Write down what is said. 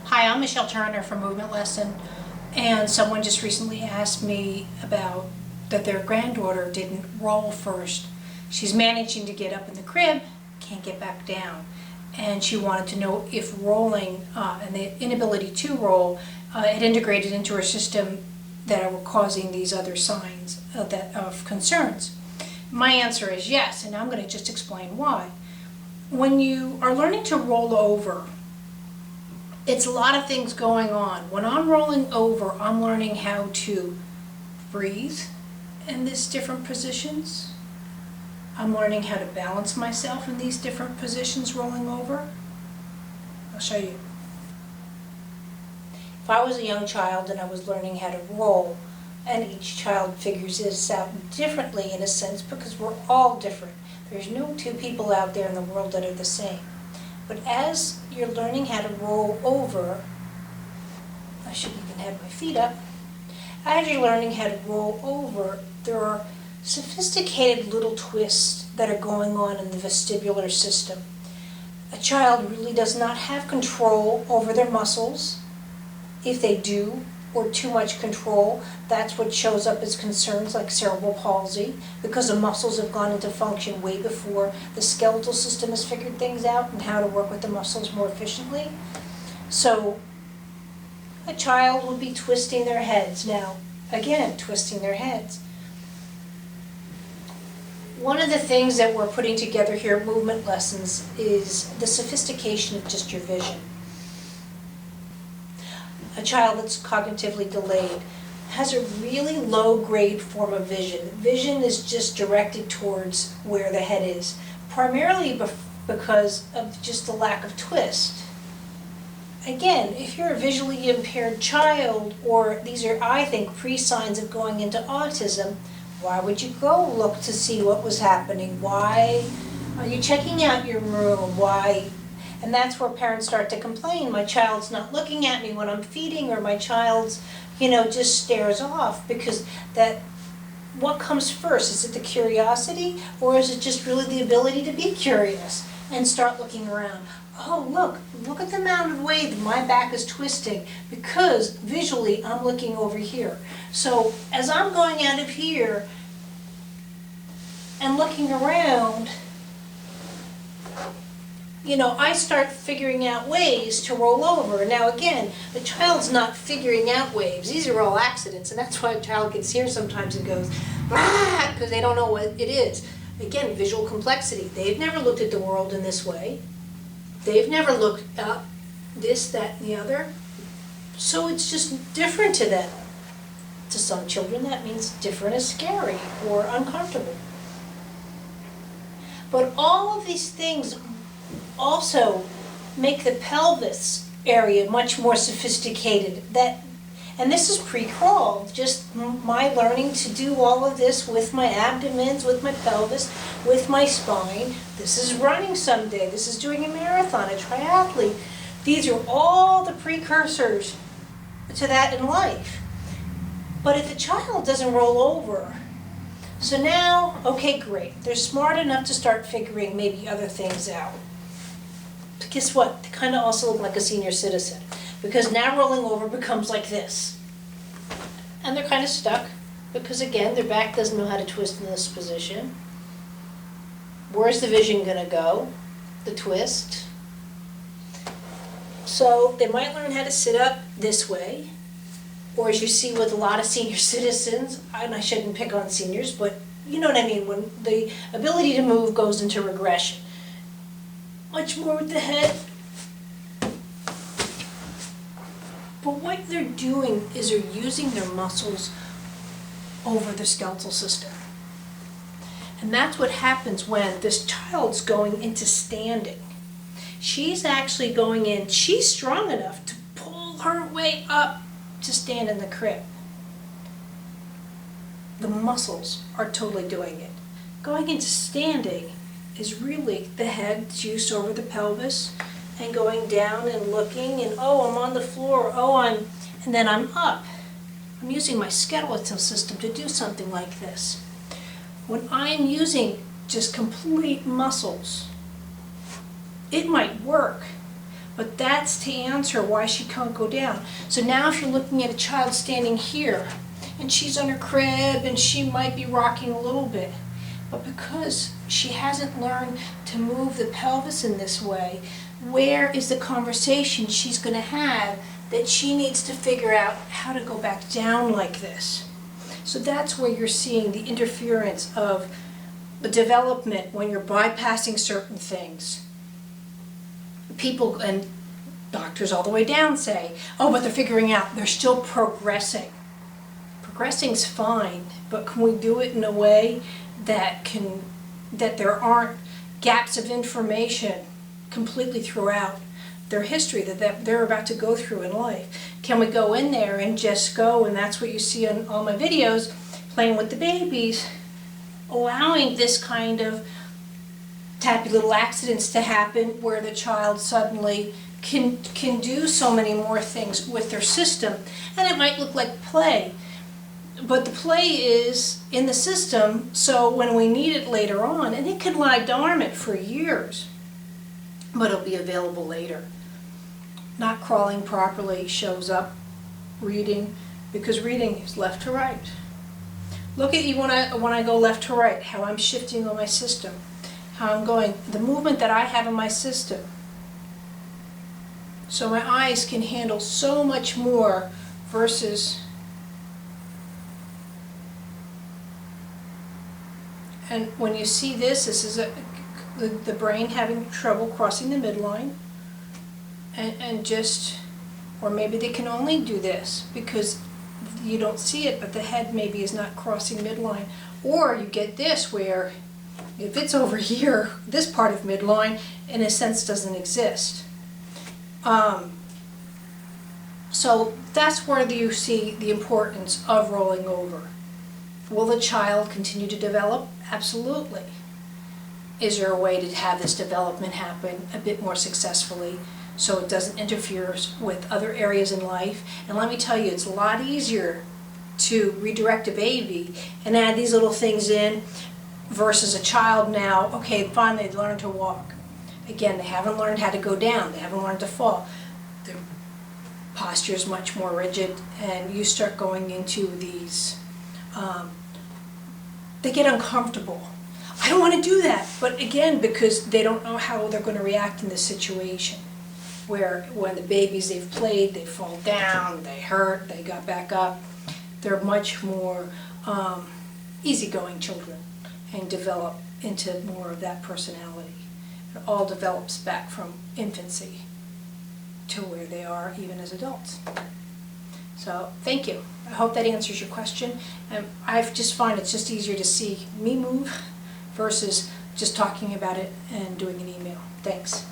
Hi, I'm Michelle Turner from Movement Lesson, and someone just recently asked me about that their granddaughter didn't roll first. She's managing to get up in the crib, can't get back down, and she wanted to know if rolling and the inability to roll had integrated into her system that were causing these other signs of concerns. My answer is yes, and I'm going to just explain why. When you are learning to roll over, it's a lot of things going on. When I'm rolling over, I'm learning how to breathe in these different positions. I'm learning how to balance myself in these different positions rolling over. I'll show you. If I was a young child and I was learning how to roll, and each child figures this out differently in a sense because we're all different. There's no two people out there in the world that are the same. But as you're learning how to roll over, I should even have my feet up. As you're learning how to roll over, there are sophisticated little twists that are going on in the vestibular system. A child really does not have control over their muscles. If they do, or too much control, that's what shows up as concerns like cerebral palsy, because the muscles have gone into function way before the skeletal system has figured things out and how to work with the muscles more efficiently. So a child would be twisting their heads. Now, again, twisting their heads. One of the things that we're putting together here at Movement Lessons is the sophistication of just your vision. A child that's cognitively delayed has a really low-grade form of vision. Vision is just directed towards where the head is, primarily because of just the lack of twist. Again, if you're a visually impaired child, or these are, I think, pre-signs of going into autism, why would you go look to see what was happening? Why are you checking out your room? Why? And that's where parents start to complain. My child's not looking at me when I'm feeding, or my child's, just stares off, because what comes first? Is it the curiosity, or is it just really the ability to be curious and start looking around? Oh, look at the amount of way that my back is twisting, because visually I'm looking over here. So as I'm going out of here and looking around, I start figuring out ways to roll over. Now again, the child's not figuring out ways. These are all accidents, and that's why a child gets here sometimes and goes, ah, because they don't know what it is. Again, visual complexity. They've never looked at the world in this way. They've never looked up this, that, and the other. So it's just different to them. To some children, that means different is scary or uncomfortable. But all of these things also make the pelvis area much more sophisticated. And this is pre-crawl, just my learning to do all of this with my abdomens, with my pelvis, with my spine. This is running someday. This is doing a marathon, a triathlete. These are all the precursors to that in life. But if the child doesn't roll over, so now, okay, great. They're smart enough to start figuring maybe other things out. But guess what? They kind of also look like a senior citizen, because now rolling over becomes like this. And they're kind of stuck because, again, their back doesn't know how to twist in this position. Where's the vision going to go? The twist. So they might learn how to sit up this way, or as you see with a lot of senior citizens, and I shouldn't pick on seniors, but you know what I mean, when the ability to move goes into regression. Much more with the head. But what they're doing is they're using their muscles over the skeletal system. And that's what happens when this child's going into standing. She's actually going in, she's strong enough to pull her way up to stand in the crib. The muscles are totally doing it. Going into standing is really the head's use over the pelvis, and going down and looking, and oh, I'm on the floor, and then I'm up. I'm using my skeletal system to do something like this. When I'm using just complete muscles, it might work, But that's to answer why she can't go down. So now if you're looking at a child standing here, and she's on her crib, and she might be rocking a little bit, but because she hasn't learned to move the pelvis in this way, where is the conversation she's going to have that she needs to figure out how to go back down like this? So that's where you're seeing the interference of the development when you're bypassing certain things. People and doctors all the way down say, oh, but they're figuring out, they're still progressing. Progressing's fine, but can we do it in a way that there aren't gaps of information completely throughout their history that they're about to go through in life? Can we go in there and just go, and that's what you see on all my videos, playing with the babies, allowing this kind of happy little accidents to happen where the child suddenly can do so many more things with their system. And it might look like play, but the play is in the system, so when we need it later on, and it can lie dormant for years, but it'll be available later. Not crawling properly shows up, reading, because reading is left to right. Look at you when I go left to right, how I'm shifting on my system, how I'm going, the movement that I have in my system. So my eyes can handle so much more versus, and when you see this is the brain having trouble crossing the midline, and just, or maybe they can only do this because you don't see it, but the head maybe is not crossing midline. Or you get this where if it's over here, this part of midline, in a sense, doesn't exist. So that's where you see the importance of rolling over. Will the child continue to develop? Absolutely. Is there a way to have this development happen a bit more successfully so it doesn't interfere with other areas in life? And let me tell you, it's a lot easier to redirect a baby and add these little things in versus a child now, okay, finally they learned to walk. Again, they haven't learned how to go down, they haven't learned to fall. Their posture is much more rigid, and you start going into these, they get uncomfortable. I don't want to do that, but again, because they don't know how they're going to react in this situation, where when the babies they've played, they fall down, they hurt, they got back up. They're much more easygoing children and develop into more of that personality. It all develops back from infancy to where they are even as adults. So thank you. I hope that answers your question. And I just find it's just easier to see me move versus just talking about it and doing an email. Thanks.